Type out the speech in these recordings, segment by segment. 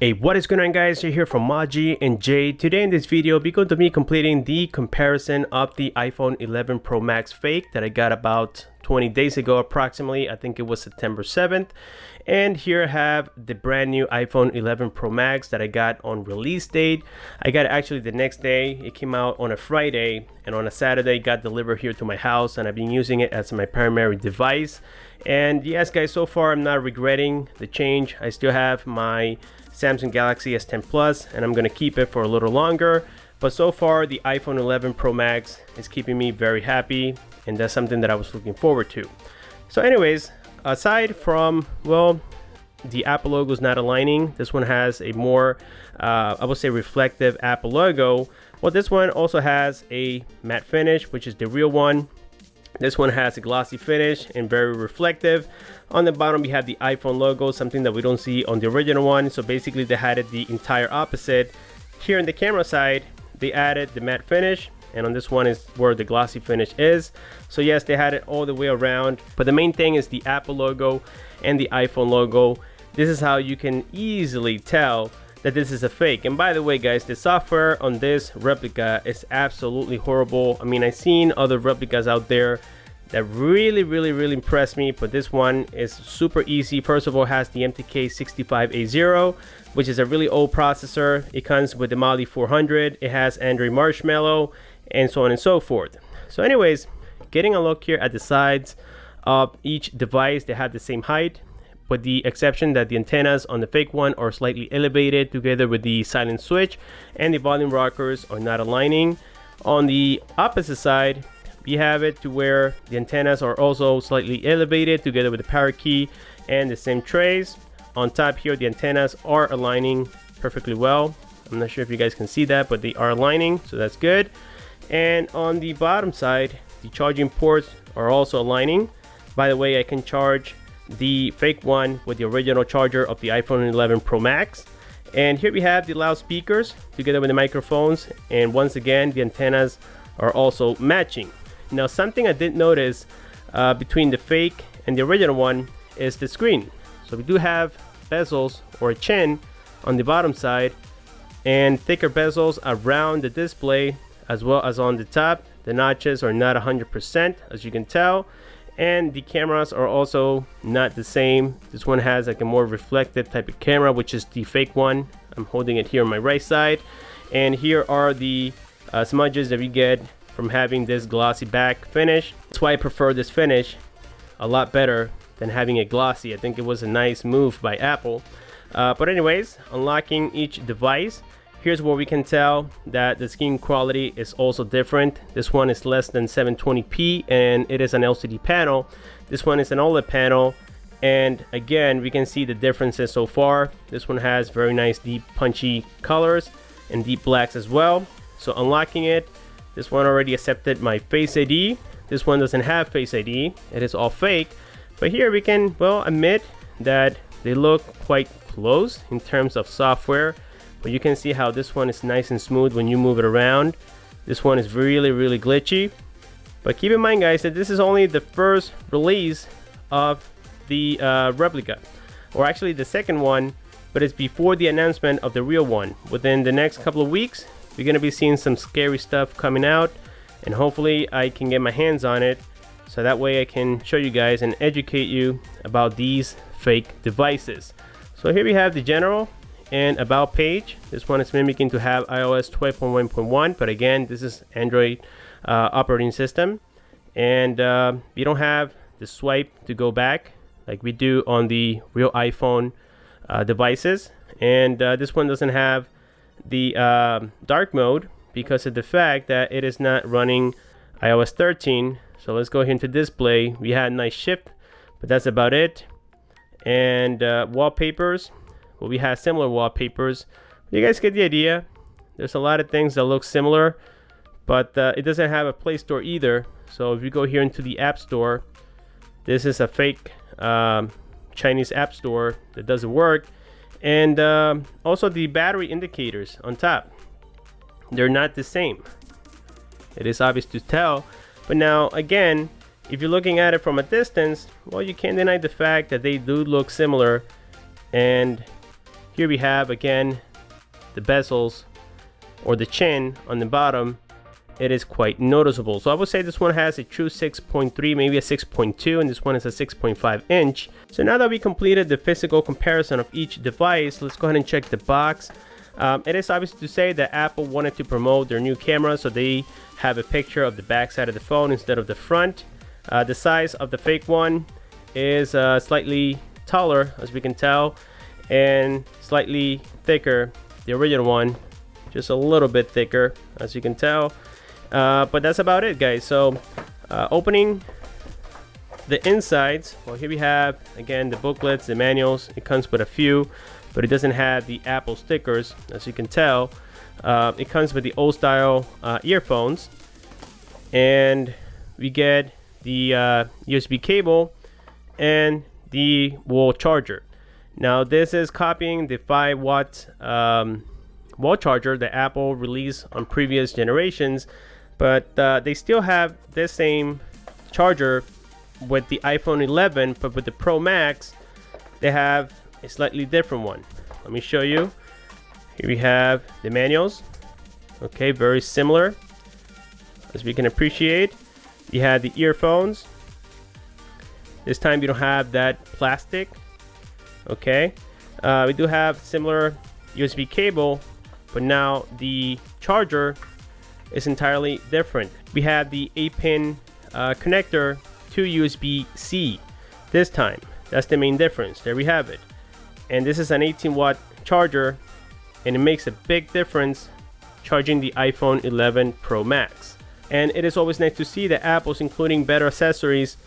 Hey, what is going on, guys? You're here from Maji and Jay. Today in this video, we're going to be completing the comparison of the iPhone 11 Pro Max fake that I got about 20 days ago approximately. I think it was September 7th. And here I have the brand new iPhone 11 Pro Max that I got on release date. I got it actually the next day. It came out on a Friday, and on a Saturday it got delivered here to my house, and I've been using it as my primary device. And yes, guys, so far I'm not regretting the change. I still have my Samsung Galaxy S10 Plus, and I'm going to keep it for a little longer. But so far the iPhone 11 Pro Max is keeping me very happy, and that's something that I was looking forward to. So anyways, aside from, well, the Apple logo is not aligning, this one has a more I would say reflective Apple logo. Well, this one also has a matte finish, which is the real one. This one has a glossy finish and very reflective. On the bottom we have the iPhone logo, something that we don't see on the original one. So basically they had it the entire opposite. Here in the camera side they added the matte finish, and on this one is where the glossy finish is. So yes, they had it all the way around, but the main thing is the Apple logo and the iPhone logo. This is how you can easily tell that this is a fake. And by the way, guys, the software on this replica is absolutely horrible. I mean, I've seen other replicas out there that really impressed me, but this one is super easy. First of all, it has the MTK65A0, which is a really old processor. It comes with the Mali 400. It has Android Marshmallow, and so on and so forth. So anyways, getting a look here at the sides of each device, they have the same height, with the exception that the antennas on the fake one are slightly elevated together with the silent switch, and the volume rockers are not aligning. On the opposite side, we have it to where the antennas are also slightly elevated together with the power key and the same trays. On top here, the antennas are aligning perfectly well. I'm not sure if you guys can see that, but they are aligning, so that's good. And on the bottom side, the charging ports are also aligning. By the way, I can charge the fake one with the original charger of the iPhone 11 Pro Max. And here we have the loudspeakers together with the microphones, and once again the antennas are also matching. Now, something I did notice between the fake and the original one is the screen. So we do have bezels or a chin on the bottom side and thicker bezels around the display as well as on the top. The notches are not 100%, as you can tell, and the cameras are also not the same. This one has like a more reflective type of camera, which is the fake one. I'm holding it here on my right side, and here are the smudges that we get from having this glossy back finish. That's why I prefer this finish a lot better than having it glossy. I think it was a nice move by Apple. But anyways, unlocking each device, here's where we can tell that the screen quality is also different. This one is less than 720p, and it is an LCD panel. This one is an OLED panel, and again we can see the differences so far. This one has very nice deep punchy colors and deep blacks as well. So unlocking it, this one already accepted my Face ID. This one doesn't have Face ID. It is all fake. But here we can, well, admit that they look quite close in terms of software. But you can see how this one is nice and smooth when you move it around. This one is really glitchy. But keep in mind, guys, that this is only the first release of the replica, or actually the second one, but it's before the announcement of the real one. Within the next couple of weeks, we're gonna be seeing some scary stuff coming out, and hopefully I can get my hands on it, so that way I can show you guys and educate you about these fake devices. So here we have the general and about page. This one is mimicking to have iOS 12.1.1, but again, this is Android operating system, and you don't have the swipe to go back like we do on the real iPhone devices. And this one doesn't have the dark mode because of the fact that it is not running iOS 13. So let's go here into display. We had a nice shift, but that's about it. And wallpapers, well, we have similar wallpapers. You guys get the idea. There's a lot of things that look similar, but it doesn't have a Play Store either. So if you go here into the App Store, this is a fake Chinese App Store that doesn't work. And also the battery indicators on top, they're not the same. It is obvious to tell, but now again, if you're looking at it from a distance, well, you can't deny the fact that they do look similar. And here we have again the bezels or the chin on the bottom. It is quite noticeable. So I would say this one has a true 6.3, maybe a 6.2, and this one is a 6.5 inch. So now that we completed the physical comparison of each device, let's go ahead and check the box. It is obvious to say that Apple wanted to promote their new camera, so they have a picture of the back side of the phone instead of the front. The size of the fake one is slightly taller, as we can tell, and slightly thicker. The original one, just a little bit thicker, as you can tell. But that's about it, guys. So opening the insides, well, here we have again the booklets, the manuals. It comes with a few, but it doesn't have the Apple stickers, as you can tell. It comes with the old style earphones, and we get the USB cable and the wall charger. Now this is copying the 5-watt wall charger that Apple released on previous generations, but they still have this same charger with the iPhone 11, but with the Pro Max they have a slightly different one. Let me show you. Here we have the manuals. Okay, very similar, as we can appreciate. You have the earphones. This time you don't have that plastic. Okay, we do have similar USB cable, but now the charger is entirely different. We have the 8-pin connector to USB-C this time. That's the main difference. There we have it. And this is an 18-watt charger, and it makes a big difference charging the iPhone 11 Pro Max. And it is always nice to see that Apple's including better accessories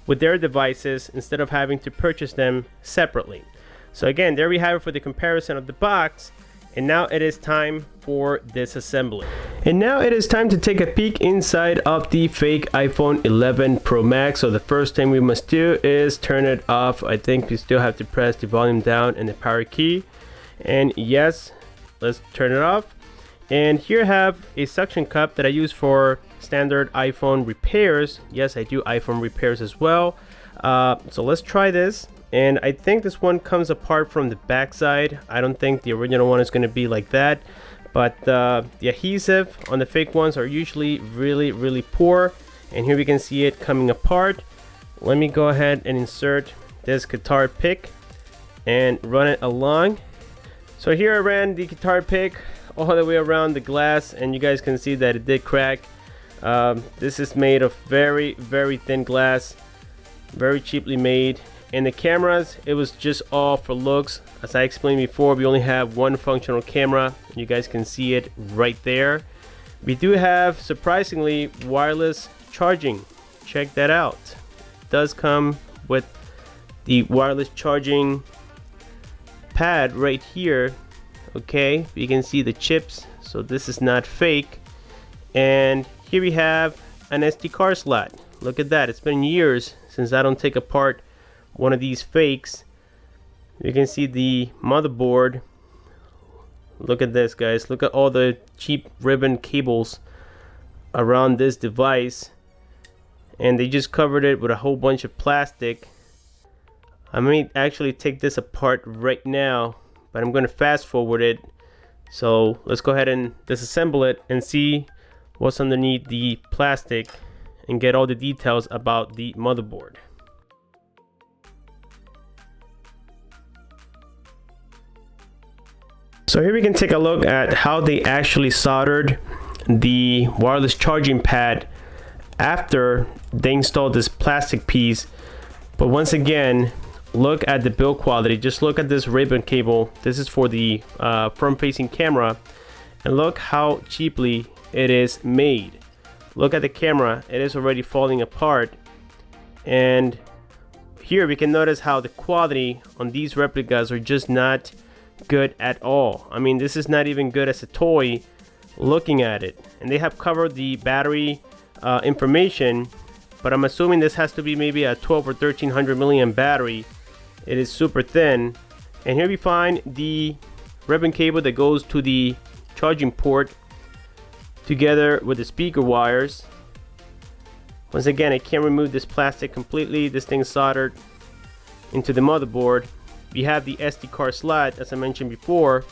with their devices instead of having to purchase them separately. So again, there we have it for the comparison of the box. And now it is time for disassembly. And now it is time to take a peek inside of the fake iPhone 11 Pro Max. So the first thing we must do is turn it off. I think we still have to press the volume down and the power key. And yes, let's turn it off. And here I have a suction cup that I use for standard iPhone repairs. Yes, I do iPhone repairs as well. So let's try this. And I think this one comes apart from the back side. I don't think the original one is going to be like that, but the adhesive on the fake ones are usually really poor, and here we can see it coming apart. Let me go ahead and insert this guitar pick and run it along. So here I ran the guitar pick all the way around the glass, and you guys can see that it did crack. This is made of very thin glass, very cheaply made. And the cameras, it was just all for looks. As I explained before, we only have one functional camera. You guys can see it right there. We do have, surprisingly, wireless charging. Check that out. It does come with the wireless charging pad right here. Okay, you can see the chips, so this is not fake. And here we have an SD card slot. Look at that. It's been years since I don't take apart one of these fakes. You can see the motherboard. Look at this, guys. Look at all the cheap ribbon cables around this device, and they just covered it with a whole bunch of plastic. I may actually take this apart right now, but I'm going to fast forward it. So let's go ahead and disassemble it and see what's underneath the plastic and get all the details about the motherboard. So here we can take a look at how they actually soldered the wireless charging pad after they installed this plastic piece. But once again, look at the build quality. Just look at this ribbon cable. This is for the front-facing camera, and look how cheaply it is made. Look at the camera. It is already falling apart, and here we can notice how the quality on these replicas are just not good at all. I mean, this is not even good as a toy looking at it. And they have covered the battery information, but I'm assuming this has to be maybe a 12 or 1300 milliamp battery. It is super thin. And here we find the ribbon cable that goes to the charging port together with the speaker wires. Once again, I can't remove this plastic completely. This thing's soldered into the motherboard. you have the SD card slot, as I mentioned before.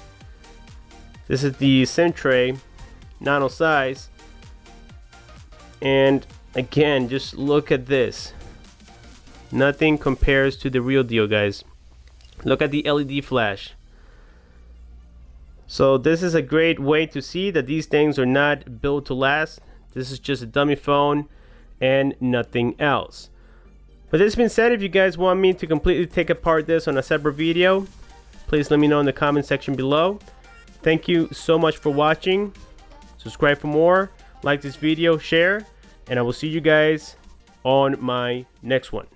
This is the SIM tray, nano size. And again, just look at this. Nothing compares to the real deal, guys. Look at the LED flash. So this is a great way to see that these things are not built to last. This is just a dummy phone and nothing else. But this being said, if you guys want me to completely take apart this on a separate video, please let me know in the comment section below. Thank you so much for watching. Subscribe for more, like this video, share, and I will see you guys on my next one.